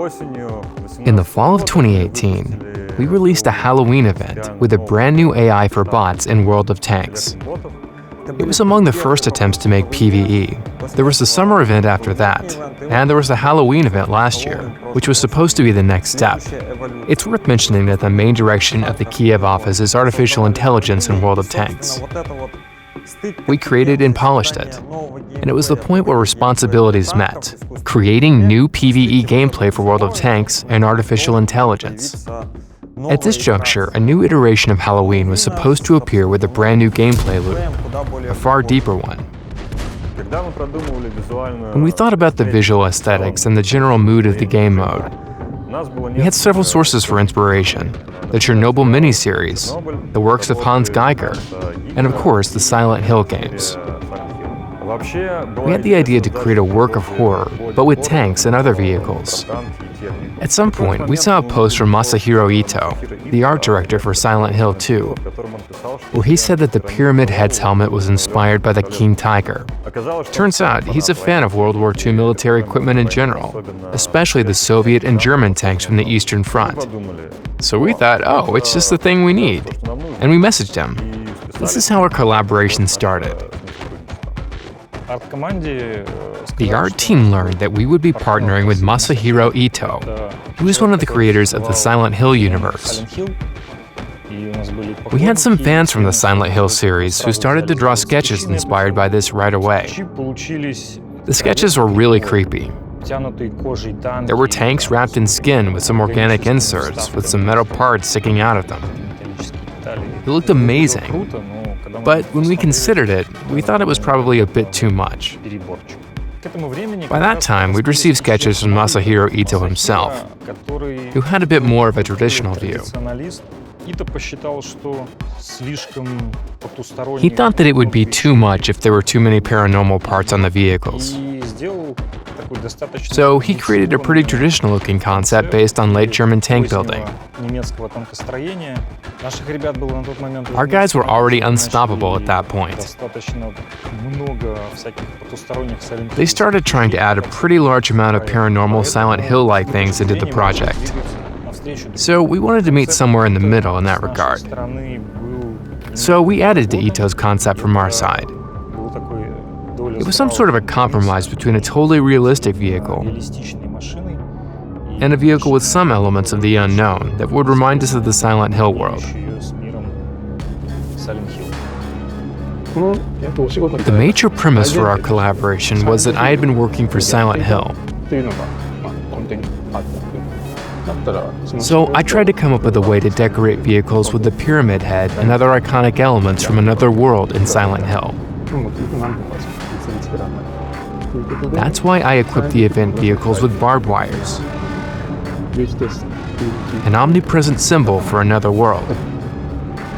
In the fall of 2018, we released a Halloween event with a brand new AI for bots in World of Tanks. It was among the first attempts to make PvE. There was the summer event after that, and there was the Halloween event last year, which was supposed to be the next step. It's worth mentioning that the main direction of the Kiev office is artificial intelligence in World of Tanks. We created and polished it, and it was the point where responsibilities met, creating new PvE gameplay for World of Tanks and artificial intelligence. At this juncture, a new iteration of Halloween was supposed to appear with a brand new gameplay loop, a far deeper one. When we thought about the visual aesthetics and the general mood of the game mode, we had several sources for inspiration: the Chernobyl miniseries, the works of Hans Geiger, and of course the Silent Hill games. We had the idea to create a work of horror, but with tanks and other vehicles. At some point, we saw a post from Masahiro Ito, the art director for Silent Hill 2, where he said that the Pyramid Head's helmet was inspired by the King Tiger. Turns out, he's a fan of World War II military equipment in general, especially the Soviet and German tanks from the Eastern Front. So we thought, oh, it's just the thing we need. And we messaged him. This is how our collaboration started. The art team learned that we would be partnering with Masahiro Ito, who is one of the creators of the Silent Hill universe. We had some fans from the Silent Hill series who started to draw sketches inspired by this right away. The sketches were really creepy. There were tanks wrapped in skin with some organic inserts with some metal parts sticking out of them. It looked amazing. But when we considered it, we thought it was probably a bit too much. By that time, we'd received sketches from Masahiro Ito himself, who had a bit more of a traditional view. He thought that it would be too much if there were too many paranormal parts on the vehicles. So he created a pretty traditional-looking concept based on late German tank building. Our guys were already unstoppable at that point. They started trying to add a pretty large amount of paranormal Silent Hill-like things into the project. So we wanted to meet somewhere in the middle in that regard. So we added to Ito's concept from our side. It was some sort of a compromise between a totally realistic vehicle and a vehicle with some elements of the unknown that would remind us of the Silent Hill world. The major premise for our collaboration was that I had been working for Silent Hill. So I tried to come up with a way to decorate vehicles with the Pyramid Head and other iconic elements from another world in Silent Hill. That's why I equipped the event vehicles with barbed wires, an omnipresent symbol for another world,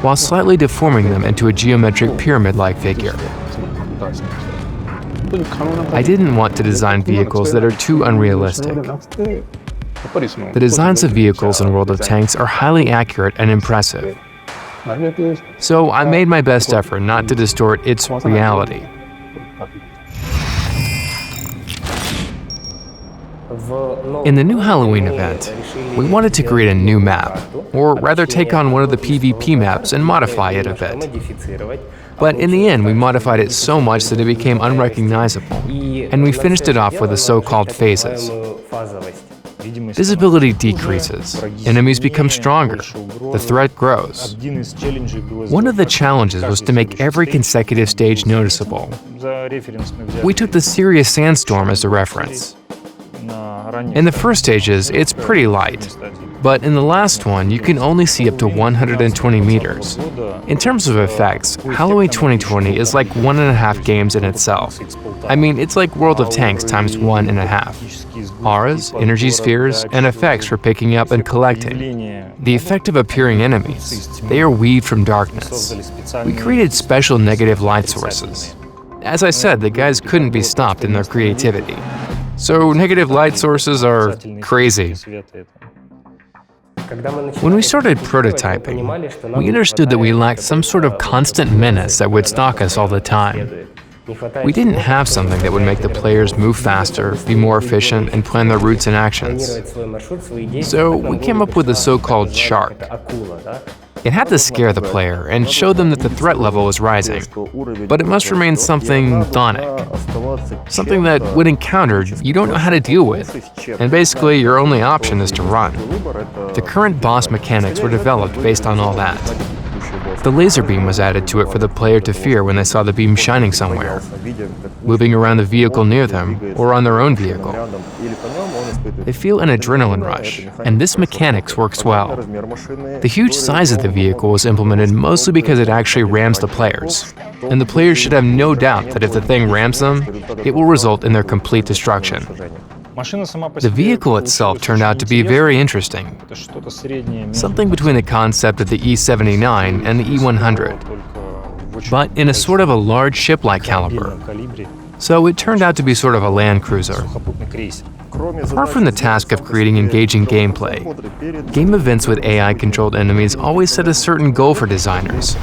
while slightly deforming them into a geometric pyramid-like figure. I didn't want to design vehicles that are too unrealistic. The designs of vehicles in World of Tanks are highly accurate and impressive. So I made my best effort not to distort its reality. In the new Halloween event, we wanted to create a new map, or rather take on one of the PvP maps and modify it a bit. But in the end, we modified it so much that it became unrecognizable, and we finished it off with the so-called phases. Visibility decreases, enemies become stronger, the threat grows. One of the challenges was to make every consecutive stage noticeable. We took the serious sandstorm as a reference. In the first stages, it's pretty light, but in the last one, you can only see up to 120 meters. In terms of effects, Halloween 2020 is like 1.5 games in itself. I mean, it's like World of Tanks times 1.5. Auras, energy spheres, and effects for picking up and collecting. The effect of appearing enemies. They are weaved from darkness. We created special negative light sources. As I said, the guys couldn't be stopped in their creativity. So negative light sources are crazy. When we started prototyping, we understood that we lacked some sort of constant menace that would stalk us all the time. We didn't have something that would make the players move faster, be more efficient, and plan their routes and actions. So we came up with the so-called shark. It had to scare the player and show them that the threat level is rising, but it must remain something daunting. Something that, when encountered, you don't know how to deal with, and basically your only option is to run. The current boss mechanics were developed based on all that. The laser beam was added to it for the player to fear when they saw the beam shining somewhere, moving around the vehicle near them, or on their own vehicle. They feel an adrenaline rush, and this mechanics works well. The huge size of the vehicle was implemented mostly because it actually rams the players, and the players should have no doubt that if the thing rams them, it will result in their complete destruction. The vehicle itself turned out to be very interesting, something between the concept of the E-79 and the E-100, but in a sort of a large ship-like caliber. So it turned out to be sort of a land cruiser. Apart from the task of creating engaging gameplay, game events with AI-controlled enemies always set a certain goal for designers: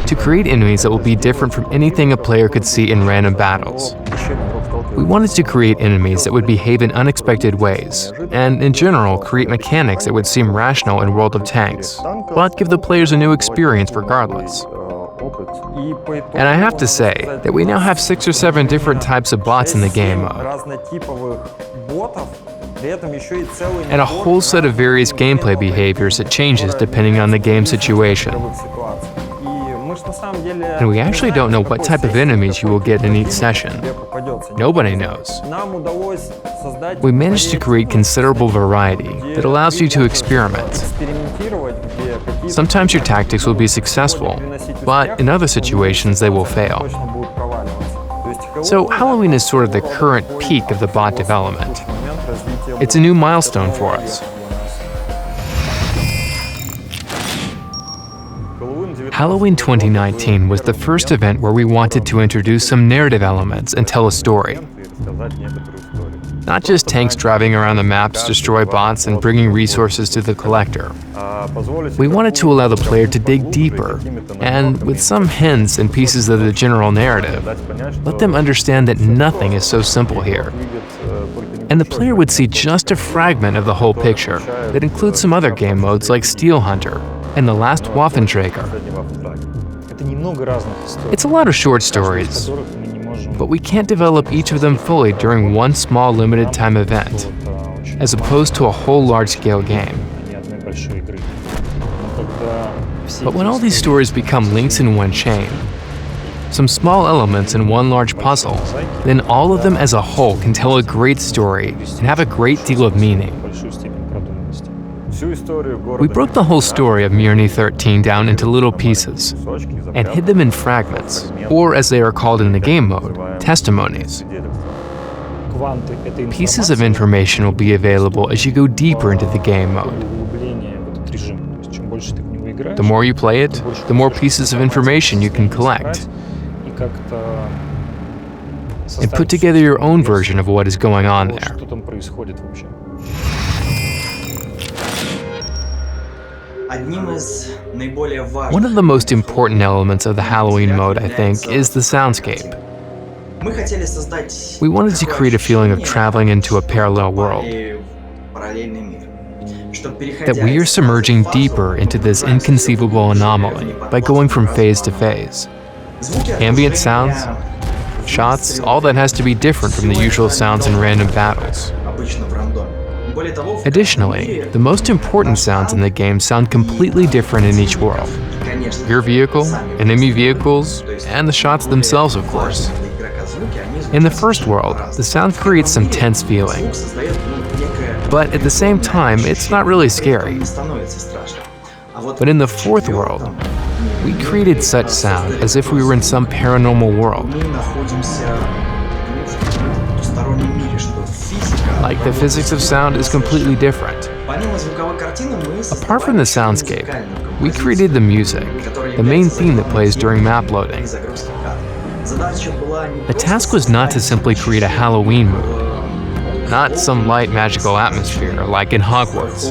to create enemies that will be different from anything a player could see in random battles. We wanted to create enemies that would behave in unexpected ways, and in general, create mechanics that would seem rational in World of Tanks, but give the players a new experience regardless. And I have to say that we now have 6 or 7 different types of bots in the game mode, and a whole set of various gameplay behaviors that changes depending on the game situation. And we actually don't know what type of enemies you will get in each session. Nobody knows. We managed to create considerable variety that allows you to experiment. Sometimes your tactics will be successful, but in other situations they will fail. So Halloween is sort of the current peak of the bot development. It's a new milestone for us. Halloween 2019 was the first event where we wanted to introduce some narrative elements and tell a story. Not just tanks driving around the maps, destroy bots, and bringing resources to the collector. We wanted to allow the player to dig deeper, and with some hints and pieces of the general narrative, let them understand that nothing is so simple here. And the player would see just a fragment of the whole picture that includes some other game modes like Steel Hunter and The Last Waffenträger. It's a lot of short stories, but we can't develop each of them fully during one small limited time event, as opposed to a whole large-scale game. But when all these stories become links in one chain, some small elements in one large puzzle, then all of them as a whole can tell a great story and have a great deal of meaning. We broke the whole story of Mirny-13 down into little pieces and hid them in fragments, or as they are called in the game mode, testimonies. Pieces of information will be available as you go deeper into the game mode. The more you play it, the more pieces of information you can collect, and put together your own version of what is going on there. One of the most important elements of the Halloween mode, I think, is the soundscape. We wanted to create a feeling of traveling into a parallel world, that we are submerging deeper into this inconceivable anomaly by going from phase to phase. Ambient sounds, shots, all that has to be different from the usual sounds in random battles. Additionally, the most important sounds in the game sound completely different in each world. Your vehicle, enemy vehicles, and the shots themselves, of course. In the first world, the sound creates some tense feeling, but at the same time, it's not really scary. But in the fourth world, we created such sound as if we were in some paranormal world. Like the physics of sound is completely different. Apart from the soundscape, we created the music, the main theme that plays during map loading. The task was not to simply create a Halloween mood, not some light magical atmosphere like in Hogwarts,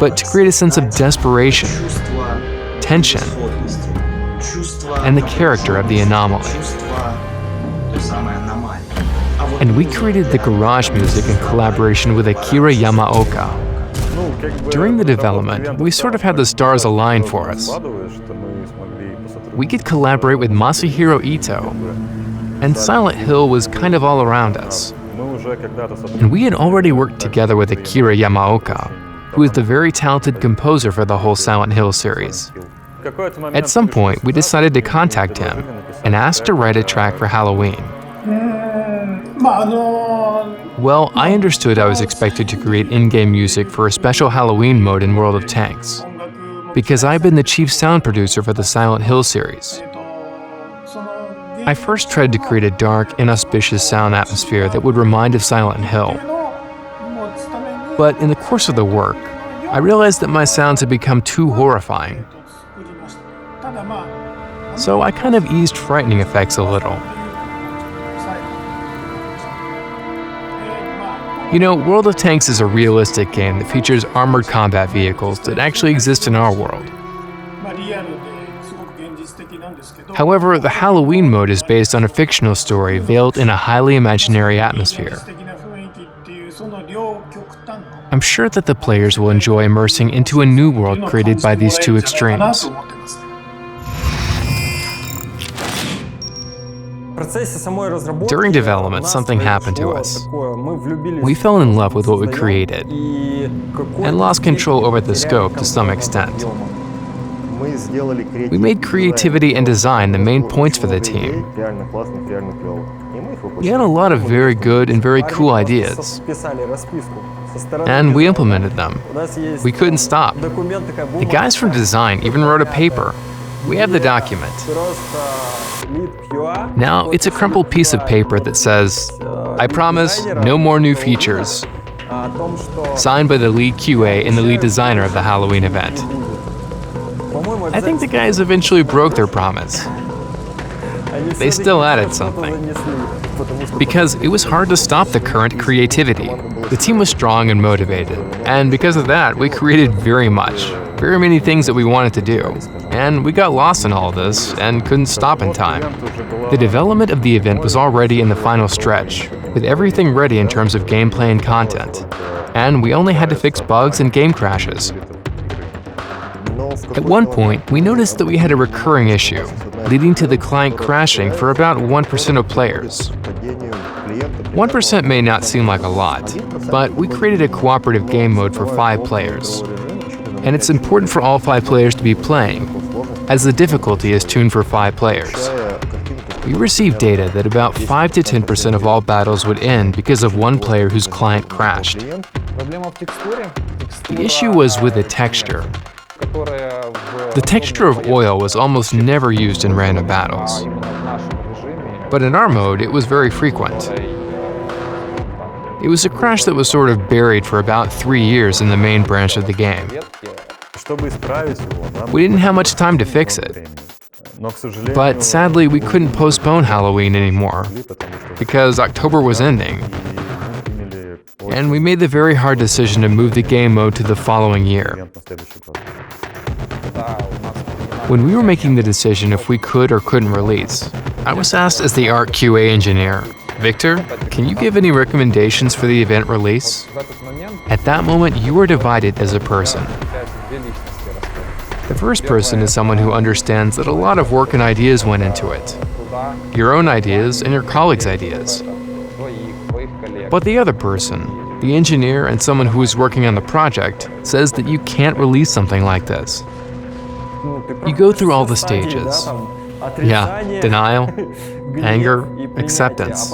but to create a sense of desperation, tension, and the character of the anomaly. And we created the garage music in collaboration with Akira Yamaoka. During the development, we sort of had the stars align for us. We could collaborate with Masahiro Ito, and Silent Hill was kind of all around us. And we had already worked together with Akira Yamaoka, who is the very talented composer for the whole Silent Hill series. At some point, we decided to contact him and ask to write a track for Halloween. Well, I understood I was expected to create in-game music for a special Halloween mode in World of Tanks, because I've been the chief sound producer for the Silent Hill series. I first tried to create a dark, inauspicious sound atmosphere that would remind of Silent Hill. But in the course of the work, I realized that my sounds had become too horrifying. So I kind of eased frightening effects a little. You know, World of Tanks is a realistic game that features armored combat vehicles that actually exist in our world. However, the Halloween mode is based on a fictional story veiled in a highly imaginary atmosphere. I'm sure that the players will enjoy immersing into a new world created by these two extremes. During development, something happened to us. We fell in love with what we created and lost control over the scope to some extent. We made creativity and design the main points for the team. We had a lot of very good and very cool ideas, and we implemented them. We couldn't stop. The guys from design even wrote a paper. We have the document. Now, it's a crumpled piece of paper that says, "I promise, no more new features." Signed by the lead QA and the lead designer of the Halloween event. I think the guys eventually broke their promise. They still added something. Because it was hard to stop the current creativity. The team was strong and motivated, and because of that, we created very many things that we wanted to do. And we got lost in all of this and couldn't stop in time. The development of the event was already in the final stretch, with everything ready in terms of gameplay and content. And we only had to fix bugs and game crashes. At one point, we noticed that we had a recurring issue, leading to the client crashing for about 1% of players. 1% may not seem like a lot, but we created a cooperative game mode for 5 players. And it's important for all 5 players to be playing, as the difficulty is tuned for 5 players. We received data that about 5 to 10% of all battles would end because of one player whose client crashed. The issue was with the texture. The texture of oil was almost never used in random battles. But in our mode, it was very frequent. It was a crash that was sort of buried for about 3 years in the main branch of the game. We didn't have much time to fix it. But sadly, we couldn't postpone Halloween anymore, because October was ending. And we made the very hard decision to move the game mode to the following year. When we were making the decision if we could or couldn't release, I was asked as the art QA engineer, "Victor, can you give any recommendations for the event release?" At that moment, you are divided as a person. The first person is someone who understands that a lot of work and ideas went into it. Your own ideas and your colleagues' ideas. But the other person, the engineer and someone who is working on the project, says that you can't release something like this. You go through all the stages. Yeah, denial, anger, acceptance.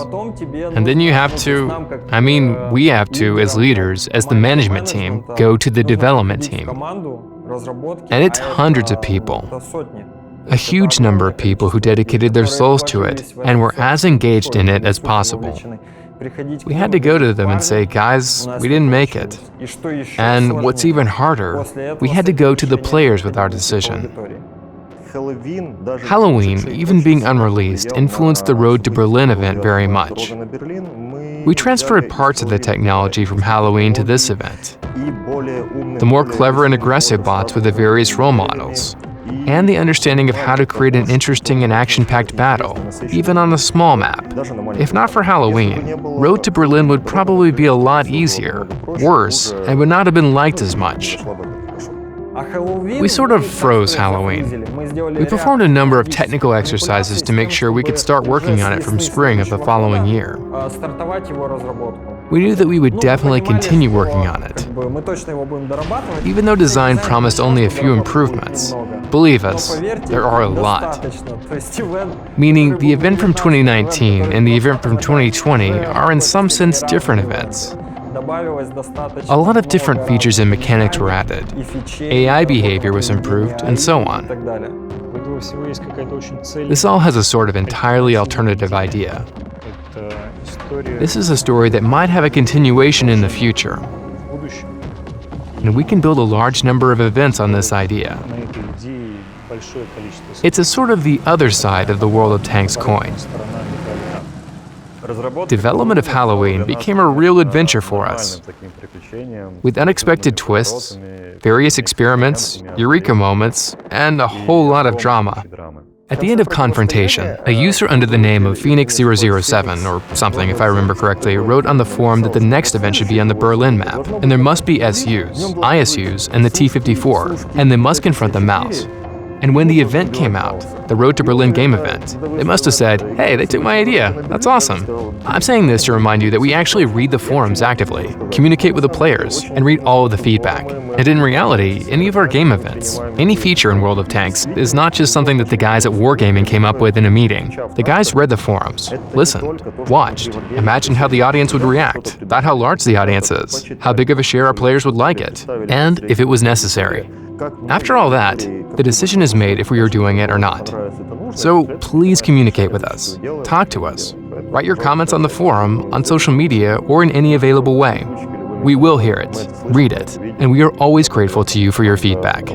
And then you have to, we have to, as leaders, as the management team, go to the development team. And it's hundreds of people. A huge number of people who dedicated their souls to it and were as engaged in it as possible. We had to go to them and say, "Guys, we didn't make it." And what's even harder, we had to go to the players with our decision. Halloween, even being unreleased, influenced the Road to Berlin event very much. We transferred parts of the technology from Halloween to this event. The more clever and aggressive bots with the various role models, and the understanding of how to create an interesting and action-packed battle, even on a small map. If not for Halloween, Road to Berlin would probably be a lot easier, worse, and would not have been liked as much. We sort of froze Halloween. We performed a number of technical exercises to make sure we could start working on it from spring of the following year. We knew that we would definitely continue working on it. Even though design promised only a few improvements, believe us, there are a lot. Meaning, the event from 2019 and the event from 2020 are in some sense different events. A lot of different features and mechanics were added. AI behavior was improved, and so on. This all has a sort of entirely alternative idea. This is a story that might have a continuation in the future. And we can build a large number of events on this idea. It's a sort of the other side of the World of Tanks coin. Development of Halloween became a real adventure for us, with unexpected twists, various experiments, eureka moments, and a whole lot of drama. At the end of Confrontation, a user under the name of Phoenix007, or something if I remember correctly, wrote on the forum that the next event should be on the Berlin map, and there must be SUs, ISUs, and the T-54, and they must confront the mouse. And when the event came out, the Road to Berlin game event, they must have said, hey, they took my idea, that's awesome. I'm saying this to remind you that we actually read the forums actively, communicate with the players, and read all of the feedback. And in reality, any of our game events, any feature in World of Tanks, is not just something that the guys at Wargaming came up with in a meeting. The guys read the forums, listened, watched, imagined how the audience would react, thought how large the audience is, how big of a share our players would like it, and if it was necessary. After all that, the decision is made if we are doing it or not. So please communicate with us, talk to us, write your comments on the forum, on social media, or in any available way. We will hear it, read it, and we are always grateful to you for your feedback.